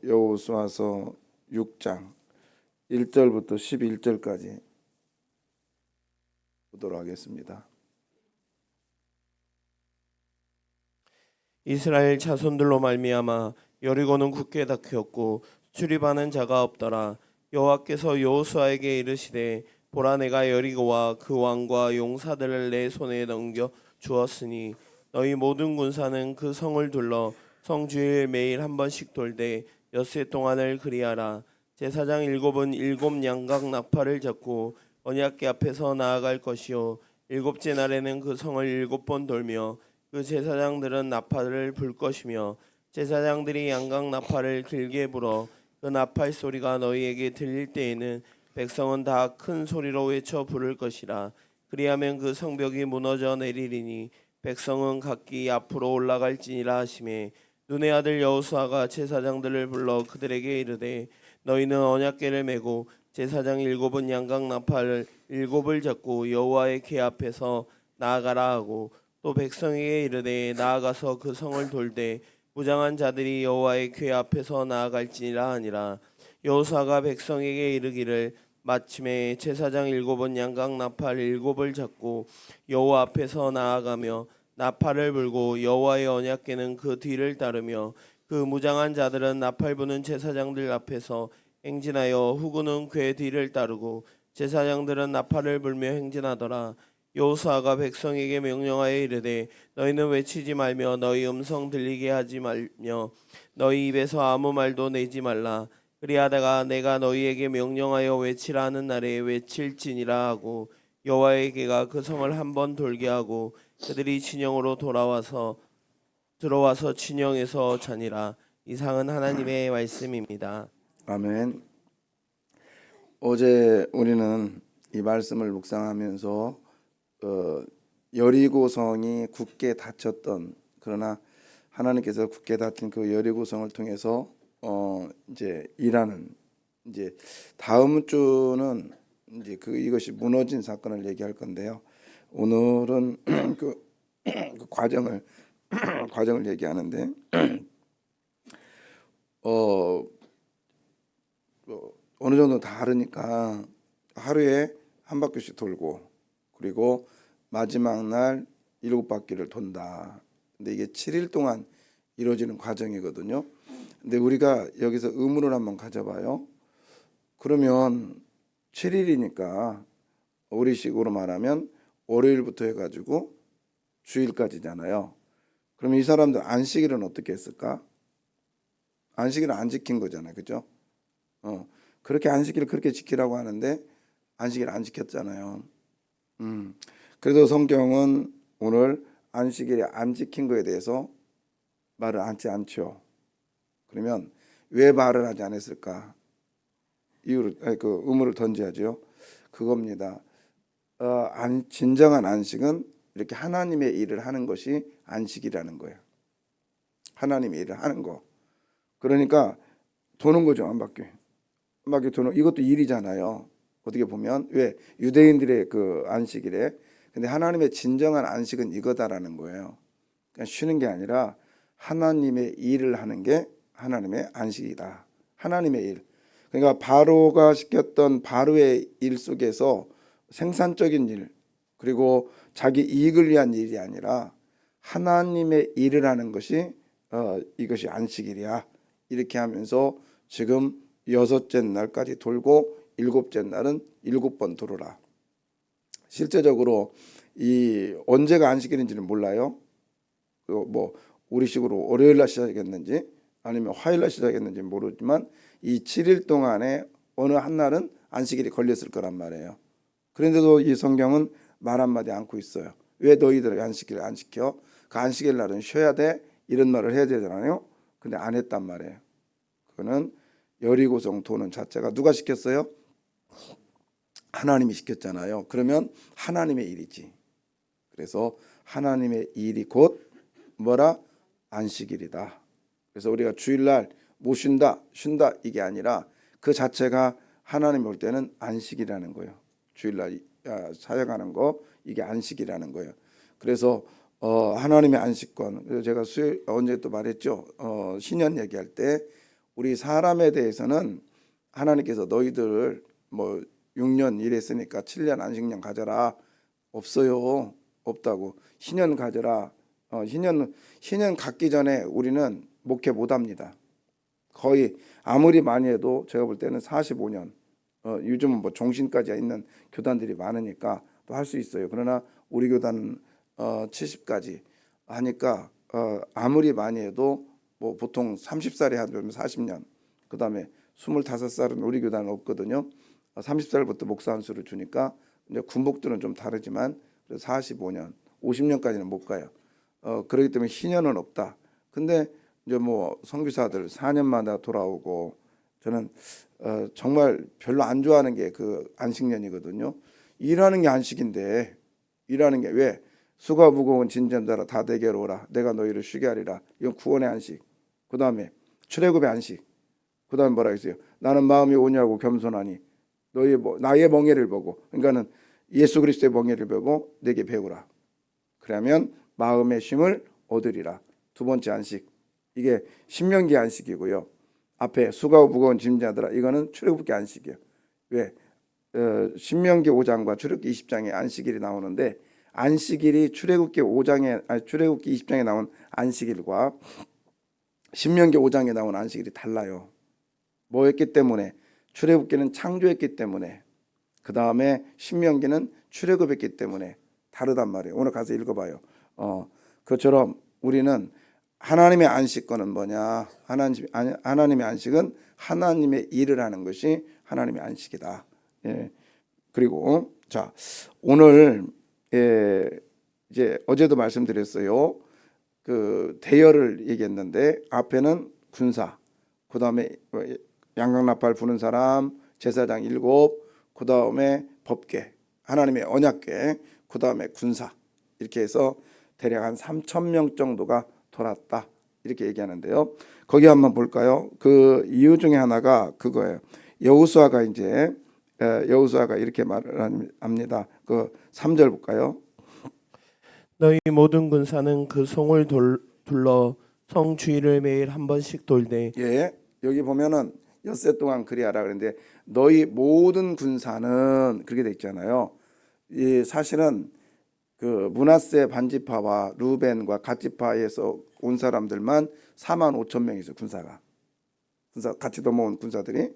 여호수아서 6장 1절부터 11절까지 보도록 하겠습니다. 이스라엘 자손들로 말미암아 여리고는 굳게 닫혔고 출입하는 자가 없더라. 여호와께서 여호수아에게 이르시되 보라, 내가 여리고와 그 왕과 용사들을 내 손에 넘겨 주었으니 너희 모든 군사는 그 성을 둘러 성 주위를 매일 한 번씩 돌되 엿새 동안을 그리하라. 제사장 일곱은 일곱 양각 나팔을 잡고 언약궤 앞에서 나아갈 것이요 일곱째 날에는 그 성을 일곱 번 돌며 그 제사장들은 나팔을 불 것이며 제사장들이 양각 나팔을 길게 불어 그 나팔 소리가 너희에게 들릴 때에는 백성은 다 큰 소리로 외쳐 부를 것이라. 그리하면 그 성벽이 무너져 내리리니 백성은 각기 앞으로 올라갈지니라 하시매, 눈의 아들 여호수아가 제사장들을 불러 그들에게 이르되 너희는 언약궤를 메고 제사장 일곱은 양각 나팔을 일곱을 잡고 여호와의 궤 앞에서 나아가라 하고, 또 백성에게 이르되 나아가서 그 성을 돌되 무장한 자들이 여호와의 궤 앞에서 나아갈지니라 하니라. 여호수아가 백성에게 이르기를 마침에 제사장 일곱은 양각 나팔 일곱을 잡고 여호와 앞에서 나아가며 나팔을 불고 여호와의 언약궤는 그 뒤를 따르며 그 무장한 자들은 나팔 부는 제사장들 앞에서 행진하여 후구는 궤 뒤를 따르고 제사장들은 나팔을 불며 행진하더라. 여호수아가 백성에게 명령하여 이르되 너희는 외치지 말며 너희 음성 들리게 하지 말며 너희 입에서 아무 말도 내지 말라. 그리하다가 내가 너희에게 명령하여 외치라 하는 날에 외칠지니라 하고, 여호와의 궤가 그 성을 한 번 돌게 하고 그들이 진영으로 들어와서 진영에서 자니라. 이상은 하나님의 말씀입니다. 아멘. 어제 우리는 이 말씀을 묵상하면서 여리고성이 굳게 닫혔던, 그러나 하나님께서 굳게 닫힌 그 여리고성을 통해서 이제 일하는, 이제 다음 주는 이제 이것이 무너진 사건을 얘기할 건데요. 오늘은 그 과정을 얘기하는데 어느 정도 다르니까 하루에 한 바퀴씩 돌고, 그리고 마지막 날 일곱 바퀴를 돈다. 근데 이게 7일 동안 이루어지는 과정이거든요. 근데 우리가 여기서 의문을 한번 가져봐요. 그러면 7일이니까 우리식으로 말하면 월요일부터 해가지고 주일까지잖아요. 그럼 이 사람들 안식일은 어떻게 했을까? 안식일은 안 지킨 거잖아요, 그죠? 그렇게 안식일을 그렇게 지키라고 하는데 안식일 안 지켰잖아요. 그래도 성경은 오늘 안식일에 안 지킨 거에 대해서 말을 하지 않죠. 그러면 왜 말을 하지 않았을까? 그 의문을 던져야죠. 그겁니다. 진정한 안식은 이렇게 하나님의 일을 하는 것이 안식이라는 거예요. 하나님의 일을 하는 거. 그러니까 도는 거죠, 한 바퀴. 한 바퀴 도는, 이것도 일이잖아요. 어떻게 보면 왜 유대인들의 그 안식일에, 근데 하나님의 진정한 안식은 이거다라는 거예요. 그러니까 쉬는 게 아니라 하나님의 일을 하는 게 하나님의 안식이다. 하나님의 일. 그러니까 바로가 시켰던 바로의 일 속에서 생산적인 일, 그리고 자기 이익을 위한 일이 아니라 하나님의 일을 하는 것이 이것이 안식일이야. 이렇게 하면서 지금 여섯째 날까지 돌고 일곱째 날은 일곱 번 돌으라. 실제적으로 이 언제가 안식일인지는 몰라요. 뭐 우리식으로 월요일 날 시작했는지 아니면 화요일 날 시작했는지 모르지만 이 7일 동안에 어느 한 날은 안식일이 걸렸을 거란 말이에요. 그런데도 이 성경은 말 한마디 않고 있어요. 왜 너희들 안식일을 안 지켜? 그 안식일 날은 쉬어야 돼. 이런 말을 해야 되잖아요. 근데 안 했단 말이에요. 그거는 여리고성 도는 자체가 누가 시켰어요? 하나님이 시켰잖아요. 그러면 하나님의 일이지. 그래서 하나님의 일이 곧 뭐라? 안식일이다. 그래서 우리가 주일날 못 쉰다 이게 아니라 그 자체가 하나님 볼 때는 안식이라는 거예요. 주일날 사역하는 거, 이게 안식이라는 거예요. 그래서 하나님의 안식권. 그래서 제가 언제 또 말했죠. 신년 얘기할 때 우리 사람에 대해서는 하나님께서 너희들 뭐 6년 일했으니까 7년 안식년 가져라. 없어요. 없다고. 희년 가져라. 희년 갖기 전에 우리는 목회 못 합니다. 거의 아무리 많이 해도 제가 볼 때는 45년. 요즘은 뭐 종신까지 있는 교단들이 많으니까 또 할 수 있어요. 그러나 우리 교단은 70까지 하니까 아무리 많이 해도 뭐 보통 30살에 하면 40년. 그다음에 25살은 우리 교단은 없거든요. 30살부터 목사 한 수를 주니까 이제 군복들은 좀 다르지만 45년, 50년까지는 못 가요. 그렇기 때문에 희년은 없다. 근데 이제 뭐 선교사들 4년마다 돌아오고 저는 정말 별로 안 좋아하는 게 그 안식년이거든요. 일하는 게 안식인데 일하는 게 왜? 수고 무거운 짐진 자라 다 내게로 오라. 내가 너희를 쉬게 하리라. 이건 구원의 안식. 그 다음에 출애굽의 안식. 그 다음에 뭐라 했어요? 나는 마음이 온유하고 겸손하니 너희 나의 멍에를 보고, 그러니까는 예수 그리스도의 멍에를 보고 내게 배우라. 그러면 마음의 쉼을 얻으리라. 두 번째 안식. 이게 신명기 안식이고요. 앞에 수고하고 무거운 짐자들아, 이거는 출애굽기 안식이에요. 왜? 신명기 5장과 출애굽기 20장에 안식일이 나오는데 안식일이 출애굽기 20장에 나온 안식일과 신명기 5장에 나온 안식일이 달라요. 뭐였기 때문에? 출애굽기는 창조했기 때문에, 그 다음에 신명기는 출애굽했기 때문에 다르단 말이에요. 오늘 가서 읽어봐요. 그것처럼 우리는 하나님의 안식권은 뭐냐? 하나님의 안식은 하나님의 일을 하는 것이 하나님의 안식이다. 예. 그리고 자, 오늘 이제 어제도 말씀드렸어요. 그 대열을 얘기했는데 앞에는 군사, 그 다음에 양강나팔 부는 사람, 제사장 7, 그 다음에 법궤, 하나님의 언약궤, 그 다음에 군사, 이렇게 해서 대략 한 3,000명 정도가 돌았다, 이렇게 얘기하는데요. 거기 한번 볼까요? 그 이유 중에 하나가 그거예요. 여호수아가 이렇게 말을 합니다. 그 3절 볼까요? 너희 모든 군사는 그 성을 둘러 성 주위를 매일 한 번씩 돌되. 예, 여기 보면은 엿새 동안 그리하라 그랬는데 너희 모든 군사는 그렇게 돼 있잖아요. 이 사실은 그 므낫세 반지파와 루벤과 갓지파에서 온 사람들만 45,000명 있어요. 군사 같이 넘어온 군사들이.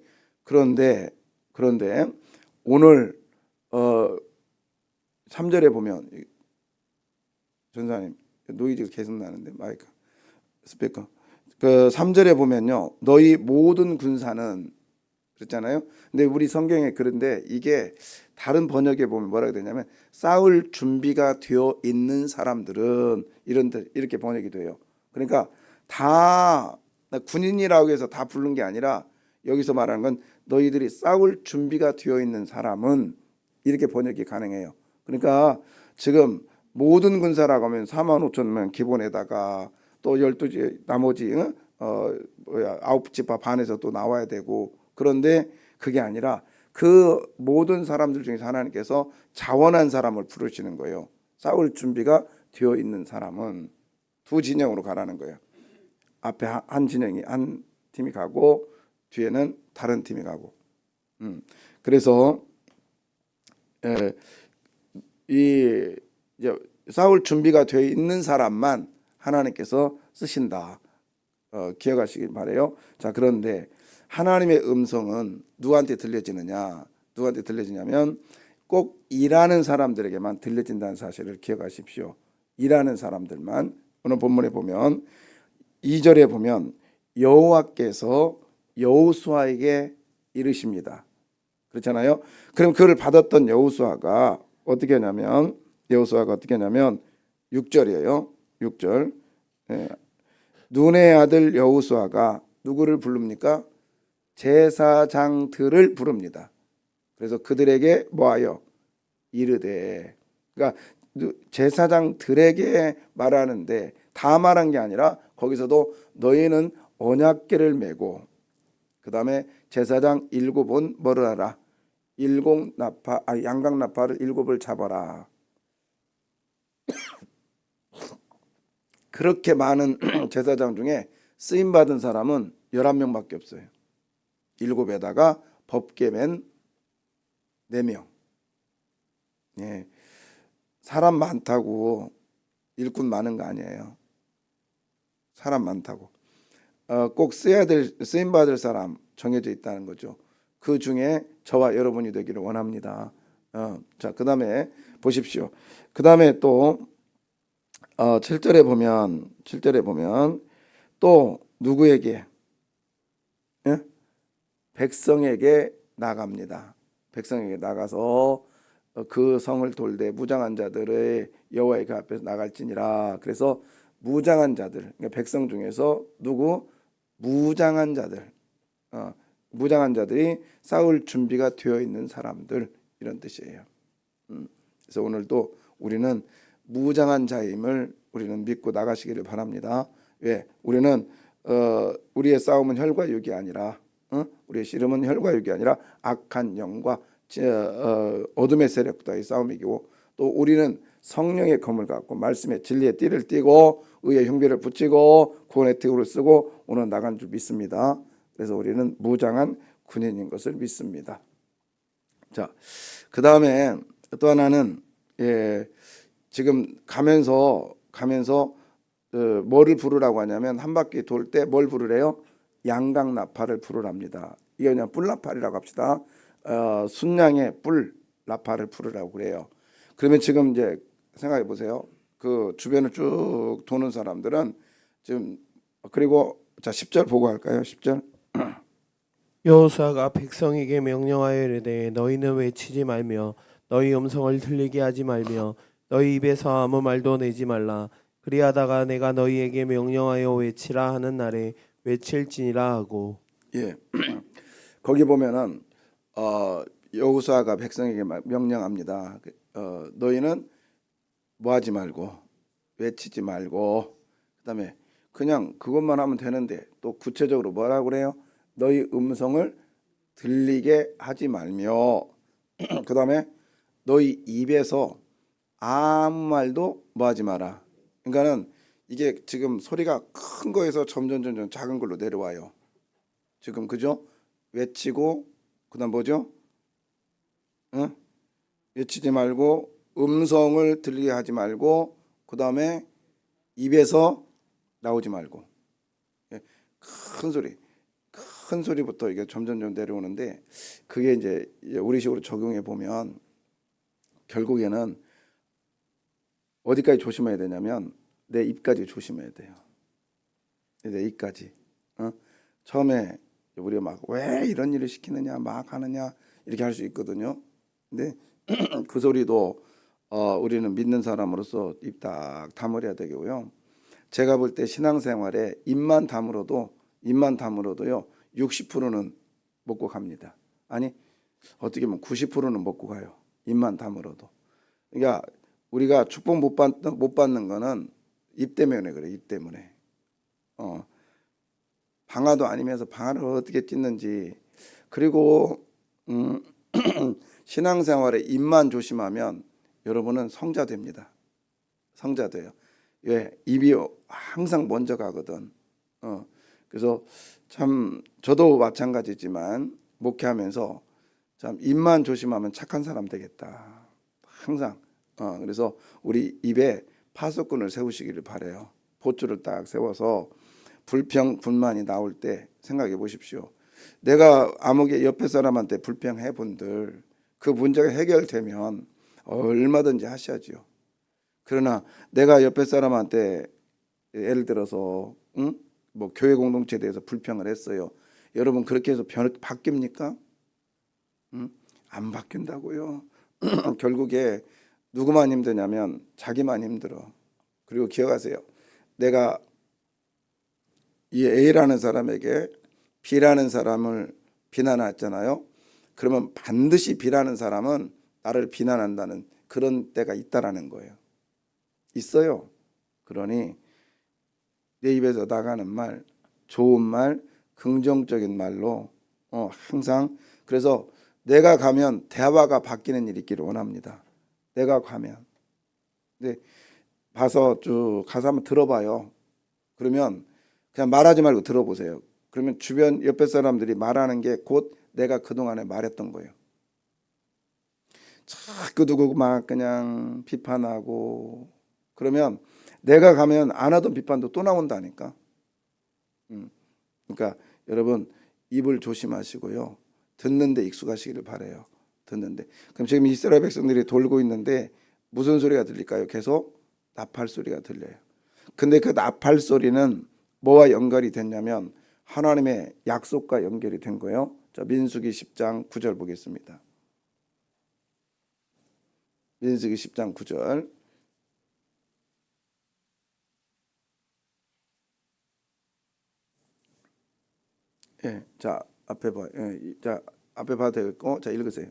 그런데 오늘 3절에 보면, 전사님 노이즈가 계속 나는데 마이크 스피커, 그 3절에 보면요, 너희 모든 군사는 그랬잖아요. 근데 우리 성경에 그런데 이게 다른 번역에 보면 뭐라고 되냐면 싸울 준비가 되어 있는 사람들은 이렇게 번역이 돼요. 그러니까 다 군인이라고 해서 다 부른 게 아니라 여기서 말하는 건 너희들이 싸울 준비가 되어 있는 사람은, 이렇게 번역이 가능해요. 그러니까 지금 모든 군사라고 하면 45,000명 기본에다가 또 12지 나머지 9지파 반에서 또 나와야 되고, 그런데 그게 아니라 그 모든 사람들 중에서 하나님께서 자원한 사람을 부르시는 거예요. 싸울 준비가 되어 있는 사람은 두 진영으로 가라는 거예요. 앞에 한 팀이 가고 뒤에는 다른 팀이 가고. 그래서 이 싸울 준비가 되어 있는 사람만 하나님께서 쓰신다. 기억하시길 바래요. 자, 그런데 하나님의 음성은 누구한테 들려지느냐? 누구한테 들려지냐면 꼭 일하는 사람들에게만 들려진다는 사실을 기억하십시오. 일하는 사람들만. 오늘 본문에 보면 2절에 보면 여호와께서 여호수아에게 이르십니다. 그렇잖아요. 그럼 그를 받았던 여호수아가 어떻게 하냐면 6절이에요. 6절. 눈의 아들 여호수아가 누구를 부릅니까? 제사장들을 부릅니다. 그래서 그들에게 뭐하여 이르되, 그러니까 제사장들에게 말하는데 다 말한 게 아니라 거기서도 너희는 언약궤를 메고, 그 다음에 제사장 7은 뭐를 하라? 양강나팔을 7을 잡아라. 그렇게 많은 제사장 중에 쓰임받은 사람은 11명밖에 없어요. 7에다가 법계맨 4명. 예. 사람 많다고 일꾼 많은 거 아니에요. 사람 많다고. 꼭 쓰임 받을 사람 정해져 있다는 거죠. 그 중에 저와 여러분이 되기를 원합니다. 자, 그다음에 보십시오. 그다음에 또 7절에 보면 또 누구에게? 예? 백성에게 나갑니다. 백성에게 나가서 그 성을 돌되 무장한 자들의 여호와의 그 앞에서 나갈지니라. 그래서 무장한 자들, 그러니까 백성 중에서 누구? 무장한 자들, 무장한 자들이 싸울 준비가 되어 있는 사람들, 이런 뜻이에요. 그래서 오늘도 우리는 무장한 자임을 우리는 믿고 나가시기를 바랍니다. 왜? 우리는 우리의 싸움은 혈과 육이 아니라, 우리의 씨름은 혈과 육이 아니라 악한 영과 어둠의 세력과의 싸움이고, 또 우리는 성령의 검을 갖고 말씀의 진리의 띠를 띠고 의의 흉배를 붙이고 구원의 특구를 쓰고 오늘 나간 줄 믿습니다. 그래서 우리는 무장한 군인인 것을 믿습니다. 자, 그 다음에 또 하나는 지금 가면서 뭐를 부르라고 하냐면 한 바퀴 돌 때 뭘 부르래요? 양강나팔을 부르랍니다. 이게 그냥 뿔나팔이라고 합시다. 순양의 뿔 나팔을 부르라고 그래요. 그러면 지금 이제 생각해 보세요. 그 주변을 쭉 도는 사람들은 지금, 그리고 자 10절 보고 할까요? 10절. 여호수아가 백성에게 명령하여 이르되 너희는 외치지 말며 너희 음성을 들리게 하지 말며 너희 입에서 아무 말도 내지 말라. 그리하다가 내가 너희에게 명령하여 외치라 하는 날에 외칠지니라 하고. 예. 거기 보면은 여호수아가 백성에게 명령합니다. 너희는 뭐 하지 말고 외치지 말고, 그다음에 그냥 그것만 하면 되는데 또 구체적으로 뭐라고 그래요? 너희 음성을 들리게 하지 말며 그다음에 너희 입에서 아무 말도 뭐 하지 마라. 그러니까는 이게 지금 소리가 큰 거에서 점점 작은 걸로 내려와요. 지금 그죠? 외치고 그다음 뭐죠? 외치지 말고 음성을 들리게 하지 말고 그다음에 입에서 나오지 말고. 예, 큰 소리부터 이게 점점 내려오는데, 그게 이제 우리식으로 적용해 보면 결국에는 어디까지 조심해야 되냐면 내 입까지 조심해야 돼요. 내 입까지. 처음에 우리가 막 왜 이런 일을 시키느냐 막 하느냐 이렇게 할 수 있거든요. 근데 그 소리도 우리는 믿는 사람으로서 입 딱 다물어야 되고요. 제가 볼 때 신앙생활에 입만 다물어도요 60%는 먹고 갑니다. 아니 어떻게 보면 90%는 먹고 가요. 입만 다물어도. 그러니까 우리가 축복 못 받는 거는 입 때문에 그래. 입 때문에. 방아도 아니면서 방아를 어떻게 찢는지. 그리고 신앙생활에 입만 조심하면 여러분은 성자 됩니다. 성자 돼요. 왜? 입이 항상 먼저 가거든. 그래서 참 저도 마찬가지지만 목회하면서 참 입만 조심하면 착한 사람 되겠다. 항상. 그래서 우리 입에 파수꾼을 세우시기를 바래요. 보초를 딱 세워서 불평 불만이 나올 때 생각해 보십시오. 내가 아무개 옆에 사람한테 불평해 본들 그 문제가 해결되면 얼마든지 하셔야지요. 그러나 내가 옆에 사람한테 예를 들어서 뭐 교회 공동체에 대해서 불평을 했어요. 여러분 그렇게 해서 바뀝니까? 안 바뀐다고요. 결국에 누구만 힘드냐면 자기만 힘들어. 그리고 기억하세요. 내가 이 A라는 사람에게 B라는 사람을 비난했잖아요. 그러면 반드시 B라는 사람은 나를 비난한다는 그런 때가 있다라는 거예요. 있어요. 그러니 내 입에서 나가는 말, 좋은 말, 긍정적인 말로 항상, 그래서 내가 가면 대화가 바뀌는 일이 있기를 원합니다. 내가 가면. 근데 가서 쭉 가서 한번 들어봐요. 그러면 그냥 말하지 말고 들어보세요. 그러면 주변 옆에 사람들이 말하는 게 곧 내가 그동안에 말했던 거예요. 자꾸 누구 막 그냥 비판하고 그러면 내가 가면 안 하던 비판도 또 나온다니까. 그러니까 여러분 입을 조심하시고요. 듣는데 익숙하시기를 바래요. 듣는데. 그럼 지금 이스라엘 백성들이 돌고 있는데 무슨 소리가 들릴까요? 계속 나팔 소리가 들려요. 근데 그 나팔 소리는 뭐와 연결이 됐냐면 하나님의 약속과 연결이 된 거예요. 자, 민수기 10장 9절 보겠습니다. 민수기 10장 9절. 예, 자 앞에 봐. 예, 자 앞에 봐도 되겠고, 자 읽으세요.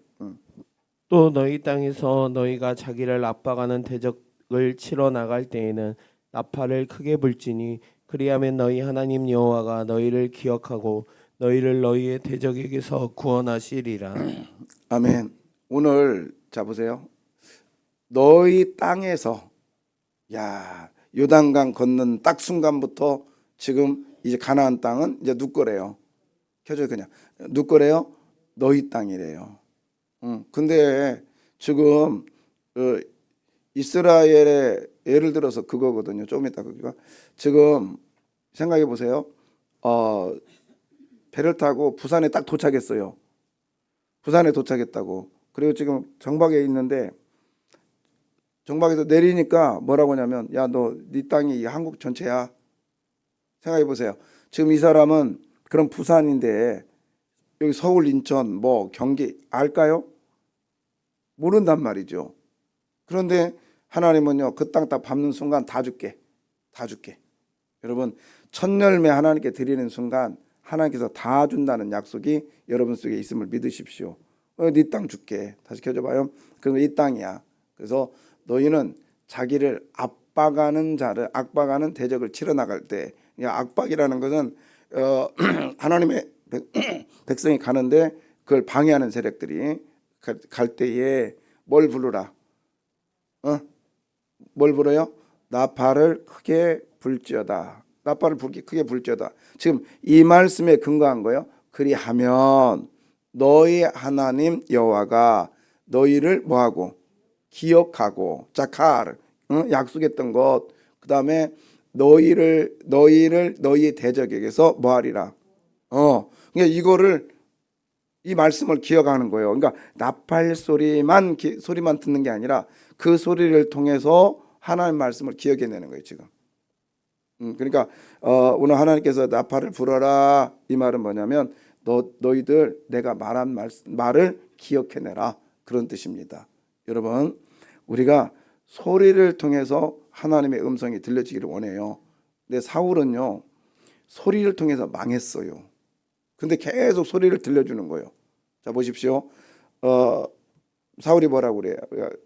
또 너희 땅에서 너희가 자기를 압박하는 대적을 치러 나갈 때에는 나팔을 크게 불지니 그리하면 너희 하나님 여호와가 너희를 기억하고 너희를 너희의 대적에게서 구원하시리라. 아멘. 오늘 자 보세요. 너희 땅에서 야 요단강 건넌 딱 순간부터 지금 이제 가나안 땅은 이제 누구 거래요? 켜줘요 그냥. 누구 거래요? 너희 땅이래요. 근데 지금 이스라엘의 예를 들어서 그거거든요. 좀 이따 그거 지금 생각해 보세요. 배를 타고 부산에 딱 도착했어요. 부산에 도착했다고. 그리고 지금 정박에 있는데 정박에서 내리니까 뭐라고 하냐면 야 너 네 땅이 한국 전체야. 생각해 보세요. 지금 이 사람은 그런 부산인데 여기 서울, 인천, 뭐 경기 알까요? 모른단 말이죠. 그런데 하나님은요 그 땅 딱 밟는 순간 다 줄게, 다 줄게. 여러분 첫 열매 하나님께 드리는 순간 하나님께서 다 준다는 약속이 여러분 속에 있음을 믿으십시오. 네 땅 줄게. 다시 켜줘봐요. 그럼 이 땅이야. 그래서 너희는 자기를 압박하는 자를 압박하는 대적을 치러 나갈 때, 압박이라는 것은 하나님의 백성이 가는데 그걸 방해하는 세력들이 갈 때에 뭘 부르라? 뭘 불어요? 나팔을 크게 불지어다. 나팔을 크게 불지어다. 지금 이 말씀에 근거한 거예요. 그리하면 너희 하나님 여호와가 너희를 뭐하고 기억하고 자카르 약속했던 것. 그다음에 너희의 대적에게서 뭐하리라. 그러니까 이거를 이 말씀을 기억하는 거예요. 그러니까 나팔 소리만 듣는 게 아니라 그 소리를 통해서 하나님 말씀을 기억해내는 거예요. 지금. 그러니까 오늘 하나님께서 나팔을 불어라 이 말은 뭐냐면 너희들 내가 말한 말을 기억해내라 그런 뜻입니다. 여러분 우리가 소리를 통해서 하나님의 음성이 들려지기를 원해요. 근데 사울은요 소리를 통해서 망했어요. 근데 계속 소리를 들려주는 거예요. 자 보십시오. 사울이 뭐라고 그래요?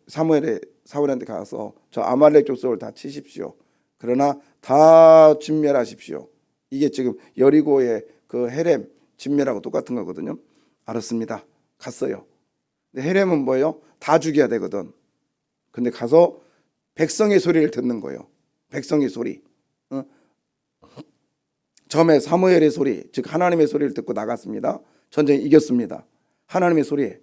사울한테 가서 저 아말렉 족속을 다 치십시오. 그러나 다 진멸하십시오. 이게 지금 여리고의 그 헤렘 진멸하고 똑같은 거거든요. 알았습니다. 갔어요. 근데 헤렘은 뭐예요? 다 죽여야 되거든. 근데 가서 백성의 소리를 듣는 거예요. 백성의 소리. 처음에 사무엘의 소리, 즉 하나님의 소리를 듣고 나갔습니다. 전쟁 이겼습니다. 하나님의 소리.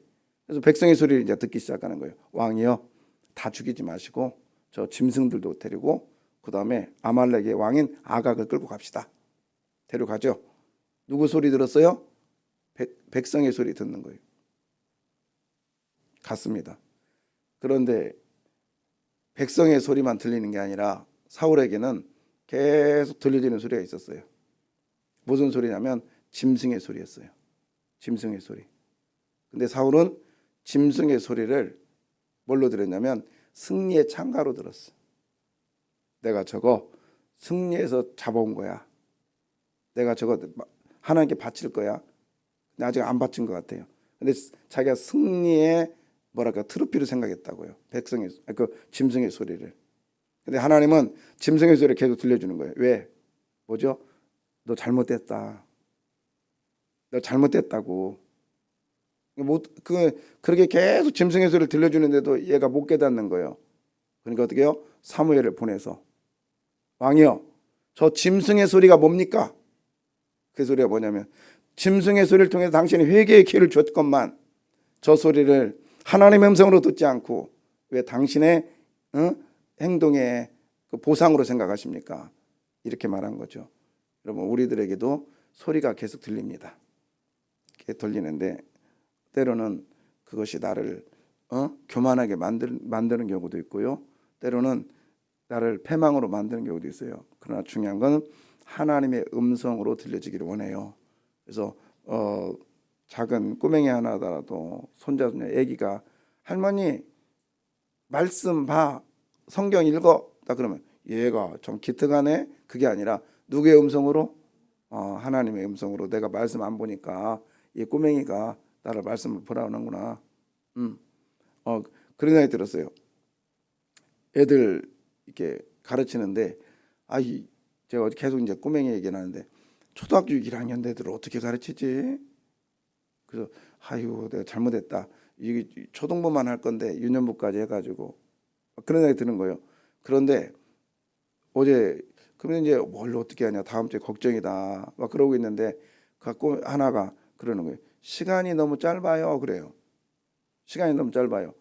그래서 백성의 소리를 이제 듣기 시작하는 거예요. 왕이요, 다 죽이지 마시고 저 짐승들도 데리고 그 다음에 아말렉의 왕인 아각을 끌고 갑시다. 데려가죠. 누구 소리 들었어요? 백성의 소리 듣는 거예요. 갔습니다. 그런데 백성의 소리만 들리는 게 아니라 사울에게는 계속 들려지는 소리가 있었어요. 무슨 소리냐면 짐승의 소리였어요. 짐승의 소리. 근데 사울은 짐승의 소리를 뭘로 들었냐면 승리의 창가로 들었어. 내가 저거 승리해서 잡아온 거야. 내가 저거 하나님께 바칠 거야. 근데 아직 안 바친 것 같아요. 근데 자기가 승리의 뭐랄까 트로피를 생각했다고요. 그 짐승의 소리를. 근데 하나님은 짐승의 소리를 계속 들려주는 거예요. 왜? 뭐죠? 너 잘못됐다. 너 잘못됐다고. 그렇게 계속 짐승의 소리를 들려주는데도 얘가 못 깨닫는 거예요. 그러니까 어떻게 해요? 사무엘을 보내서 왕이요, 저 짐승의 소리가 뭡니까? 그 소리가 뭐냐면 짐승의 소리를 통해서 당신이 회개의 기회를 줬건만 저 소리를 하나님의 음성으로 듣지 않고 왜 당신의 행동의 그 보상으로 생각하십니까? 이렇게 말한 거죠. 여러분 우리들에게도 소리가 계속 들립니다. 이렇게 들리는데 때로는 그것이 나를 교만하게 만드는 경우도 있고요. 때로는 나를 패망으로 만드는 경우도 있어요. 그러나 중요한 건 하나님의 음성으로 들려지기를 원해요. 그래서 작은 꼬맹이 하나더라도 손자 손녀 아기가 할머니 말씀 봐 성경 읽어 딱 그러면 얘가 좀 기특하네. 그게 아니라 누구의 음성으로? 하나님의 음성으로 내가 말씀 안 보니까 이 꼬맹이가 나를 말씀을 보라는구나. 그런 생각이 들었어요. 애들 이렇게 가르치는데 제가 계속 이제 꼬맹이 얘기를 하는데 초등학교 1학년 애들을 어떻게 가르치지? 그래서 내가 잘못했다. 이게 초등부만 할 건데 유년부까지 해가지고 그런 생각이 드는 거예요. 그런데 어제 그러면 이제 뭘 어떻게 하냐 다음 주에 걱정이다 막 그러고 있는데 갖고 하나가 그러는 거예요. 시간이 너무 짧아요. 그래요. 시간이 너무 짧아요.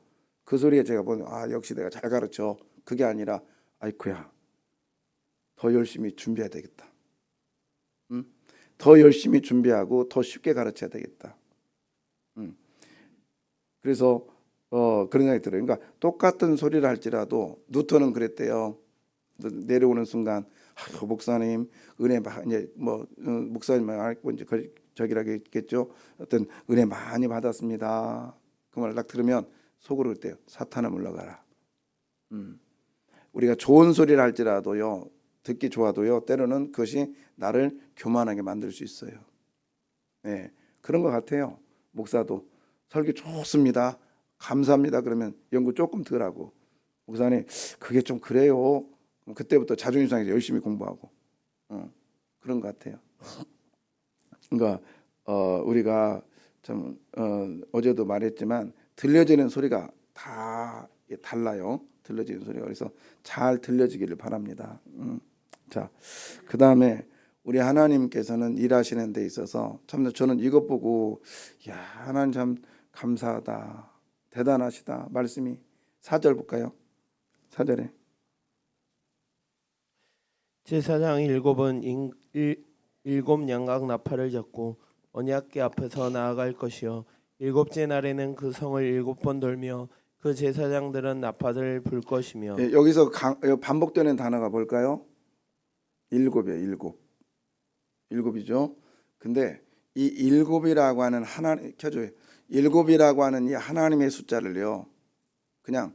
그 소리에 제가 보면 역시 내가 잘 가르쳐. 그게 아니라 아이쿠야 더 열심히 준비해야 되겠다. 더 열심히 준비하고 더 쉽게 가르쳐야 되겠다. 그래서 그런 생각이 들어요. 그러니까 똑같은 소리를 할지라도 뉴턴은 그랬대요. 내려오는 순간 목사님 은혜 이제 목사님 알고 이제 저기라겠죠. 어떤 은혜 많이 받았습니다. 그 말을 딱 들으면 속으로 그때요. 사탄아 물러가라. 우리가 좋은 소리를 할지라도요. 듣기 좋아도요. 때로는 그것이 나를 교만하게 만들 수 있어요. 네, 그런 것 같아요. 목사도 설교 좋습니다. 감사합니다. 그러면 연구 조금 덜 하고 목사님 그게 좀 그래요. 그때부터 자존심 상해서 열심히 공부하고 그런 것 같아요. 그러니까 우리가 참 어제도 말했지만 들려지는 소리가 다 달라요. 들려지는 소리가. 그래서 잘 들려지기를 바랍니다. 자, 그 다음에 우리 하나님께서는 일하시는 데 있어서 참 저는 이것 보고 하나님 참 감사하다. 대단하시다. 말씀이 4절 볼까요? 4절에 제사장 일곱은 일곱 양각 나팔을 잡고 언약궤 앞에서 나아갈 것이요 일곱째 날에는 그 성을 7번 돌며 그 제사장들은 나팔을 불 것이며. 여기서 반복되는 단어가 뭘까요? 일곱이에요. 일곱. 일곱이죠. 근데 이 일곱이라고 하는 켜줘요. 일곱이라고 하는 이 하나님의 숫자를요. 그냥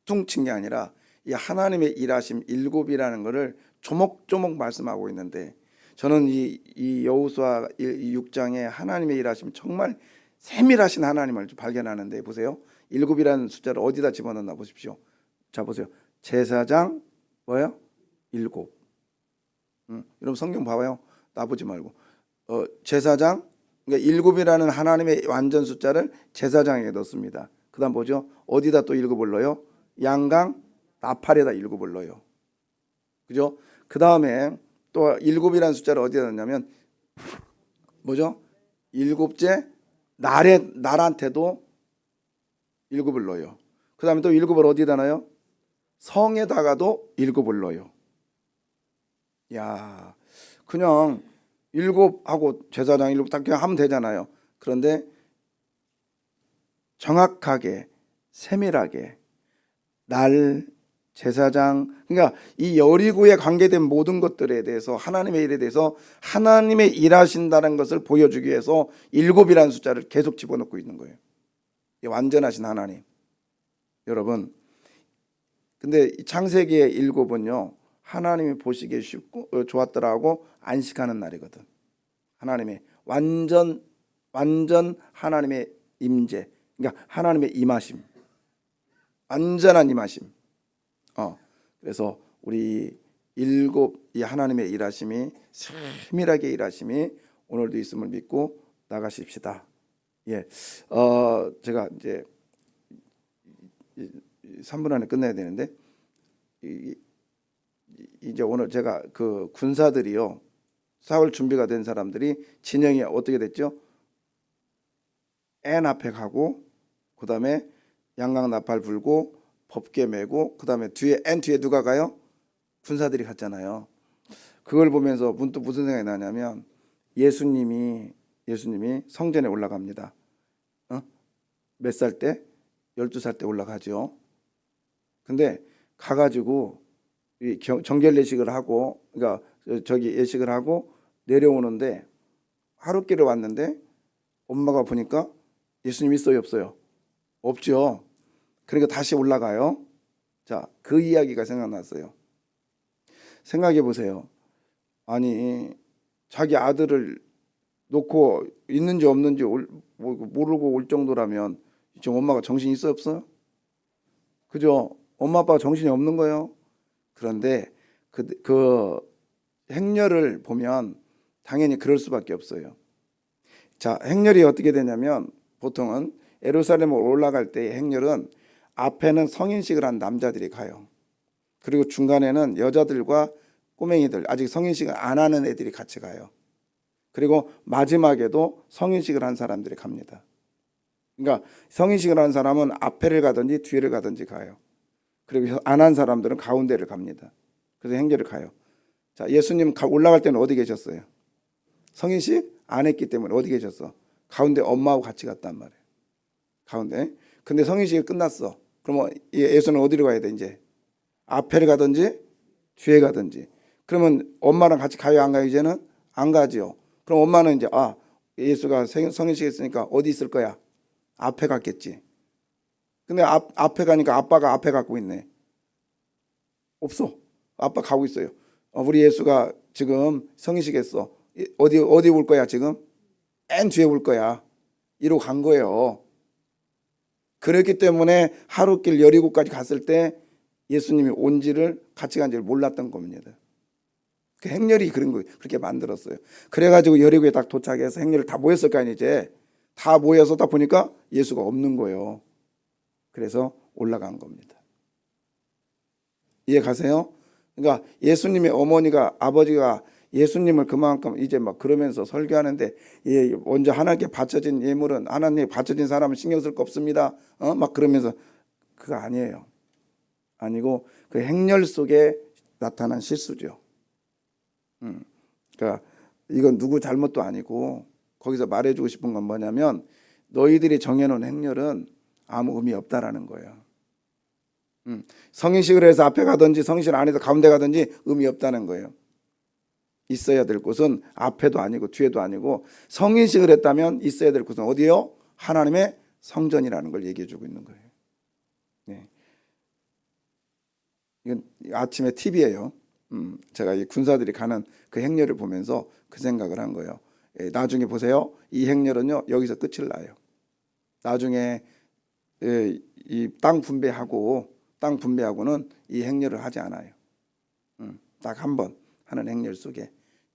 퉁친 게 아니라 이 하나님의 일하심 일곱이라는 것을 조목조목 말씀하고 있는데 저는 이 여호수아 6장에 하나님의 일하심 정말 세밀하신 하나님을 발견하는데 보세요. 일곱이라는 숫자를 어디다 집어넣나 보십시오. 자 보세요. 제사장 뭐예요? 일곱. 여러분 성경 봐봐요. 나보지 말고 제사장 그러니까 일곱이라는 하나님의 완전 숫자를 제사장에게 넣습니다. 그다음 뭐죠? 어디다 또 일곱을 넣어요? 양강 나팔에다 일곱을 넣어요. 그죠? 그 다음에 또 일곱이라는 숫자를 어디다 넣냐면 뭐죠? 일곱째 날한테도 일곱을 넣어요. 그 다음에 또 일곱을 어디다 넣어요? 성에다가도 일곱을 넣어요. 야, 그냥 일곱하고 제사장 일곱 딱 그냥 하면 되잖아요. 그런데 정확하게 세밀하게 날 제사장 그러니까 이 여리고에 관계된 모든 것들에 대해서 하나님의 일에 대해서 하나님의 일하신다는 것을 보여주기 위해서 일곱이라는 숫자를 계속 집어넣고 있는 거예요. 완전하신 하나님. 여러분 근데 창세기의 일곱은요 하나님이 보시기에 쉽고 좋았더라고 안식하는 날이거든. 하나님의 완전 하나님의 임재 그러니까 하나님의 임하심 완전한 임하심. 그래서 우리 일곱 이 하나님의 일하심이 세밀하게 일하심이 오늘도 있음을 믿고 나가십시다. 예, 제가 이제 3분 안에 끝내야 되는데 이제 오늘 제가 그 군사들이요 싸울 준비가 된 사람들이 진영이 어떻게 됐죠? N 앞에 가고 그다음에 양강 나팔 불고 법궤 메고 그다음에 뒤에 N 뒤에 누가 가요? 군사들이 갔잖아요. 그걸 보면서 문득 무슨 생각이 나냐면 예수님이 성전에 올라갑니다. 몇 살 때? 12살 때 올라가죠. 근데 가가지고 이 정결 예식을 하고, 그러니까 저기 예식을 하고 내려오는데 하룻길을 왔는데 엄마가 보니까 예수님 있어요, 없어요? 없죠. 그러니까 다시 올라가요. 자, 그 이야기가 생각났어요. 생각해 보세요. 아니, 자기 아들을 놓고 있는지 없는지 모르고 올 정도라면 지금 엄마가 정신이 있어 없어? 그죠? 엄마 아빠가 정신이 없는 거예요. 그런데 그 행렬을 보면 당연히 그럴 수밖에 없어요. 자, 행렬이 어떻게 되냐면 보통은 예루살렘을 올라갈 때 행렬은 앞에는 성인식을 한 남자들이 가요. 그리고 중간에는 여자들과 꼬맹이들, 아직 성인식을 안 하는 애들이 같이 가요. 그리고 마지막에도 성인식을 한 사람들이 갑니다. 그러니까 성인식을 한 사람은 앞에를 가든지 뒤를 가든지 가요. 그리고 안 한 사람들은 가운데를 갑니다. 그래서 행렬을 가요. 자, 예수님 올라갈 때는 어디 계셨어요? 성인식 안 했기 때문에 어디 계셨어? 가운데 엄마하고 같이 갔단 말이에요. 가운데. 근데 성인식이 끝났어. 그러면 예수는 어디로 가야 돼 이제? 앞에를 가든지 뒤에 가든지. 그러면 엄마랑 같이 가요 안 가요 이제는? 안 가지요. 그럼 엄마는 이제 예수가 성인식 했으니까 어디 있을 거야? 앞에 갔겠지. 근데 앞에 가니까 아빠가 앞에 갖고 있네. 없어. 아빠 가고 있어요. 우리 예수가 지금 성인식 했어. 어디 올 거야 지금? 맨 뒤에 올 거야. 이러고 간 거예요. 그렇기 때문에 하룻길 여리고까지 갔을 때 예수님이 온지를 같이 간지를 몰랐던 겁니다. 그 행렬이 그런 거 그렇게 만들었어요. 그래가지고 여리고에 딱 도착해서 행렬을 다 모였을 거 아니에요. 이제 다 모여서 딱 보니까 예수가 없는 거예요. 그래서 올라간 겁니다. 이해 가세요? 그러니까 예수님의 어머니가 아버지가 예수님을 그만큼 이제 막 그러면서 설교하는데 먼저 하나님께 바쳐진 예물은 하나님께 바쳐진 사람은 신경 쓸 거 없습니다. 막 그러면서 그거 아니에요. 아니고 그 행렬 속에 나타난 실수죠. 그러니까 이건 누구 잘못도 아니고 거기서 말해주고 싶은 건 뭐냐면 너희들이 정해놓은 행렬은 아무 의미 없다라는 거예요. 성인식을 해서 앞에 가든지 성인식 안 해서 가운데 가든지 의미 없다는 거예요. 있어야 될 곳은 앞에도 아니고 뒤에도 아니고 성인식을 했다면 있어야 될 곳은 어디요? 하나님의 성전이라는 걸 얘기해 주고 있는 거예요. 네. 이건 아침에 팁이에요. 제가 이 군사들이 가는 그 행렬을 보면서 그 생각을 한 거예요. 나중에 보세요. 이 행렬은요 여기서 끝을 나요. 나중에 이 땅 분배하고는 이 행렬을 하지 않아요. 딱 한 번 하는 행렬 속에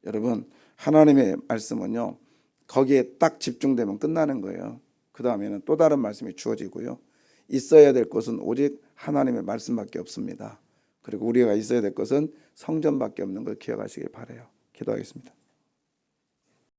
여러분 하나님의 말씀은요 거기에 딱 집중되면 끝나는 거예요. 그 다음에는 또 다른 말씀이 주어지고요. 있어야 될 것은 오직 하나님의 말씀밖에 없습니다. 그리고 우리가 있어야 될 것은 성전밖에 없는 걸 기억하시길 바라요. 기도하겠습니다.